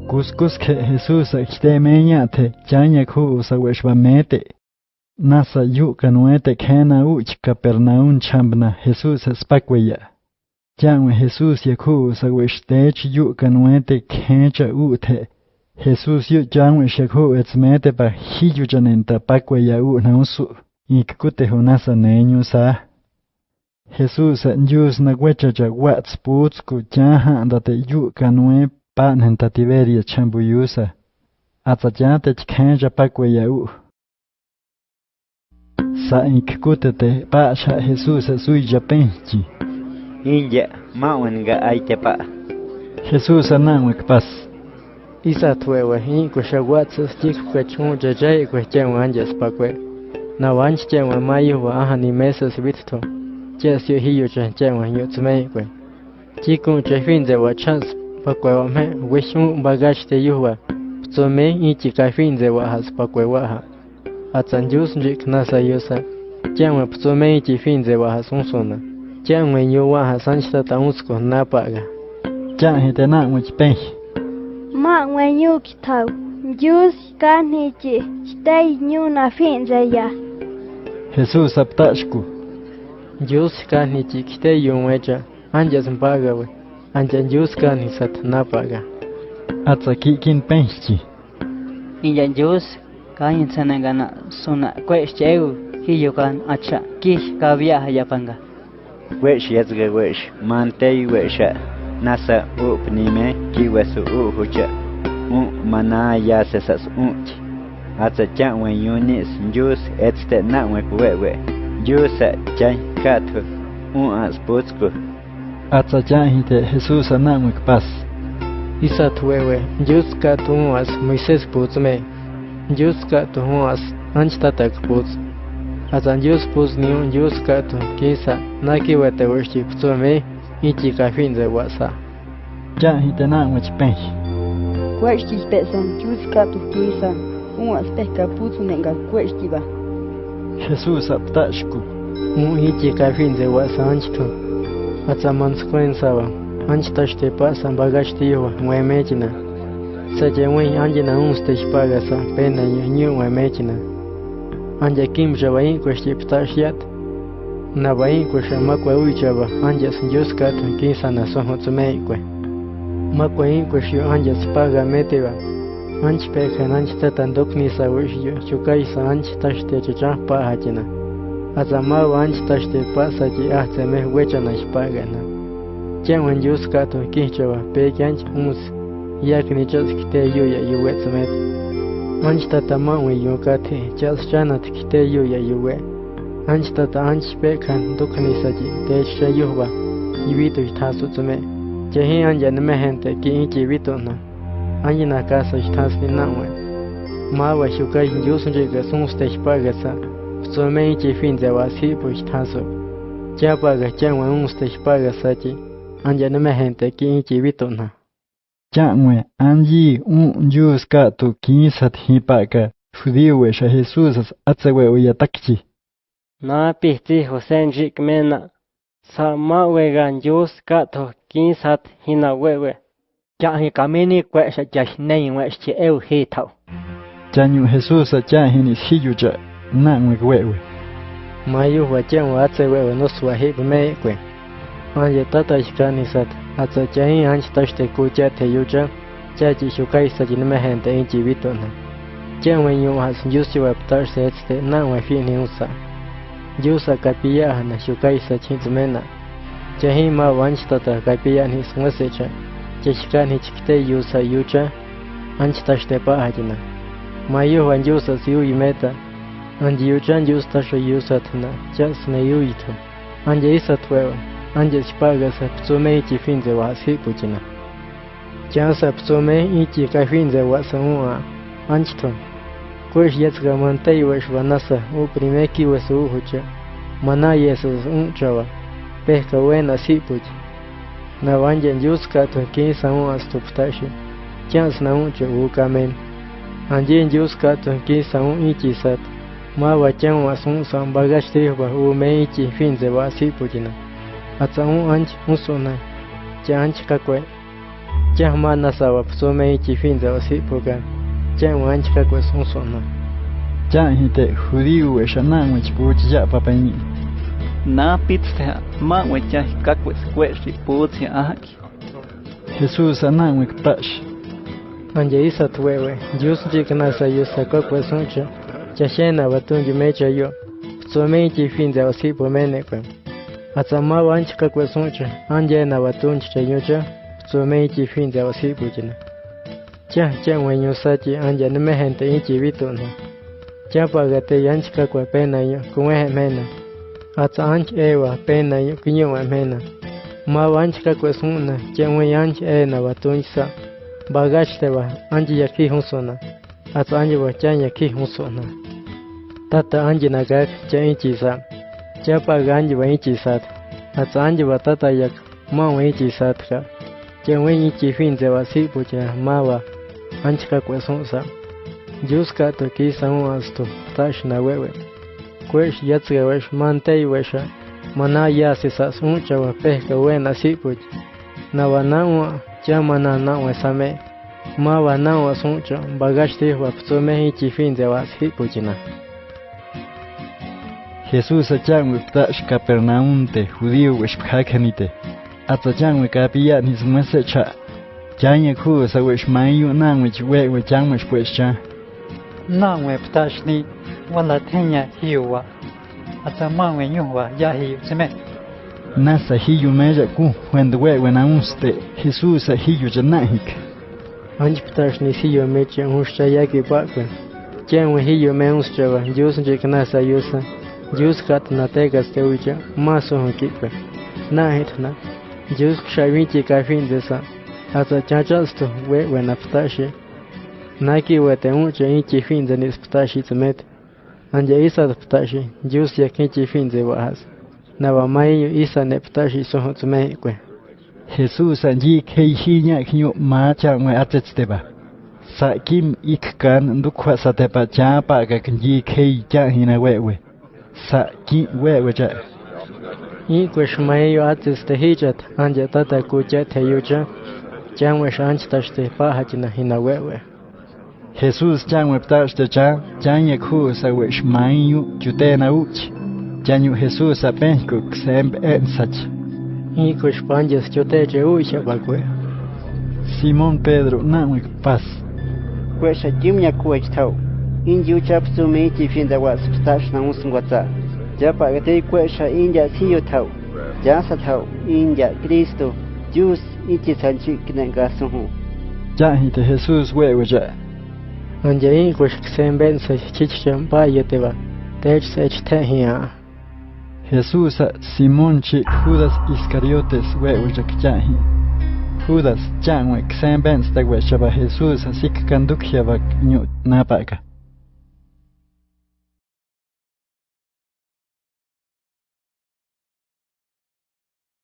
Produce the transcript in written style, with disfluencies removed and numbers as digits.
Cuscus que Jesús te meñate, chaña cusa weshbamete. Nasa yu canuete kena uch Capernaum chambna Jesús spakweya. Janwe Jesús yakusa wishtech yu canuete kencha ute. Jesús yu janwe shaku etzmete pa hiyu janenta pakweya nausu. Ikkute honasa neñu sa. Jesús yus na wechaja wats putsku jaha andate yu canue panenta Tiberia chambuyusa. Atzayate kenja pakweya Sa ikkutete pasha Jesús suya penchi. Inja mawenga aitepa. Jesús anamwek pas. Isa tuewe inkushawatsu stikwe chunja jay kwecheng anjas pakwe. Na wanch cheng mayu wa ahani mesas vitto. Jesyo hiyo cheng yutsmei kwe. Chikun chefinze wa chance pakwe wa me wishun bagach te yuwa. Ptsome ichi kafinze wa has pakwe waha. Atsanjus njik nasa yusa. Cheng ptsome ichi finze wa has unsuna. Cheng yu wa has anchta taunsko napaga. Chang hite namwek penchi. Ma wenyu kitau. Jus kanichi. Stay new na finze ya. Jesús aptashku. Jus kanichi kite yunwecha. Anjas mpagawe. Anjan jus kanisat napaga. Atsakikin penchi. Injan jus kain sanagana suna kwecheu hiyukan acha kish kabia yapanga. Wesh yazga wesh mantei wesha. Nasa upnime kiwasu uhucha. Mana yasesas unch. Atsa chanwen yunis jus etste namwek wewe. Jusa chay katu as putsku. Atsa chahite Jesús anamwek pas. Isa tuewe jus katu as Moises putzme. Jus katu as anchtatak putz. Atsa jus putz niun jus katu kisa naki wete worship ptzome. Ichi kafinze wasa. Chahite namwek penchi. Kwechti pesan jus katu kisa. Aspeka putzu nenga kwechtiba. Jesús aptashku. Ichi kafinze wasa anchtu. Atsa manskwensawa. Anchtashte pasa bagashtiwa muemechina. Sachewen anjina unsteshpagasa pena nyu muemechina. Anja kimjawain kweshtiptashiat. Nabain kweshamakwa uichaba anjas juskatu kisa na sohotsumeikwe. Makwain kweshio anjas paga meteba. Anch pekan anch tatan doknisa wishyo chukaisa anch tashte chichah pahachina. Azamawa anch tashte pasaji ahtzeme wechana shpagana. Chengwan yuskato kihchawa pekanch umus yakni chaskite yuya yuwetsumet. Anch tatamawe yukate chaschanat kite yuya yuwe. Anch tata anch pekan doknisaji techsha yuhba yuvitu itasutsume. Chehi anja nemehente ki ichi vituna. Anjina casa stasni nawe. Mawa shukai yusunjiga sunsteshpagasa. Ptsome ichi finze wasipu stasu. Chapaga chanwa unsteshpagasachi. Anja nemehente ki ichi vituna. Chanwe anji yuskatu kinsat hipaka. Fudiwe sha Jesús atsewe uyatakchi. Na pihti hosenjik mena. Sa mawegan yuskatu kinsat hina wewe. Chahi kamini kwesha jashnei weshchi eu hitau. Chanyu Jesús chahini hiyuja namwek wewe. Mayu wachan atse wewe no swahib meekwe. Anje tata shkanisat atsa chahi anch tashte kucha te yuja. Chachi shukai sajinme hente inchi vitona. Chanwen yu has yusi waptarse etste namwe fini usa. Yusa kapiya na shukai sajinzmena. Chahi ma wanch tata kapiya ni sungasecha. Chishkan hichkite yusa yucha. Anch tashte pahajina. Mayu wan yusa siu imeta. Anji yuchan yus tasho yusatna. Chas ne yuito. Anje isatwewa. Anje spagasa ptsome ichi finze wa sipuchina. Chansa ptsome ichi kafinze wa samua. Anchton. Kwesh yetska mantei wesh vanasa. Uprimeki wesu uhucha. Mana yesus unchawa. Pehka wena sipuch. Na wanjan yuskato kinsa astuptashi. Chans na unche ukamen. Anjin yuskato kinsa ichi sat. Ma wachan wasun san bagashtriwa ume ichi finze wa sipuchina. Atsa anch usuna. Chanch kakwe. cha mana sawa psome chi fin za si pogan cha wan chika ko son sona cha hite judío we shanan we chipuchi ya papani na pizza ma we cha kakwe squeshi puti aki Jesús anan we ktash anje isa tuwewe jus jikna sa yusa ko ko son cha shena batun ji mecha yo psome chi fin za si pomene ko atama wan chika ko son anje na batun cha yocha psome chi fin za si pujina cha we yusa chi anje ne me gente in chi vitun cha pagate yan chika ko pena yo ko we mena ata anch ewa pena yo kinyo wa mena ma wan chika ko son cha we yan e na batun sa bagach te ba anje ya ki honsona ata anje ba cha ya ki honsona tata anje na ga cha in chi sa cha pa ga anje ba in chi sa ata anje ba tata ya ma we chi sa ka cha we in chi fin ze ba si pu cha ma wa anje ka ko son sa jus ka to ki sa un asto tash na wewe kwesh ya tsga wesh mantei wesha mana ya se sa sun cha wa pe ka we na si pu na wa na wa cha mana na we sa me ma wa na wa sun cha bagach te wa pso me chi fin ze wa si pu na Jesús achan we ktash Capernaum te judío we shphakanite atachan we kapia ni smese cha chanya khu sa we shmayu nan we chang we pues cha na we ptashni wala tenya hiwa atama we nyuwa ya hi seme nasa hiyu meja ku when the we na unste Jesús hiyu janahik anj ptash ni si yo me che huscha ya ki pa ko chen we hiyu me unsta wa jus jikna sa yusa jus kat na te gas te ucha ma so ki pe na hitna jus kshawi chi ka fin de sa ata cha sto we na ptashi na ki we te ucha in chi fin de ni ptashi tmet anje isa ptashi jus ya ki chi fin de wa has na wa mai isa ne ptashi so tme ko Jesús anji kei hinya kinyo ma chang we atsteba sa kim ikkan dukwa sa te pa cha pa ga kinji kei cha hina we sa ki we cha i ko shmai yo atste hijat anje tata ku cha te yo cha chang we shanch tashte pa hachina hina we Jesús chang we ptash te cha chang ye khu sa we shmai yu chute na uch chanyu Jesús a penku ksem en sach i ko shpanjes chote che ucha ba ko Simón Pedro nan we pas Kwesha jimnya kuwech tau. Inju chap sume chi fin da was stash na usngwata. Japa gate kwesha inja siyo tau. Jasa tau inja Cristo. Jus ichi sanchi kinanga suhu. cha hite Jesús we cha anje i ko ksem ben sa chicham pa yete ba tech sech te hiya Jesús Simón chi Judas Iscariotes we cha Judas chang we ksem ben sta we shaba Jesús sik kanduk hiabak nyu napaka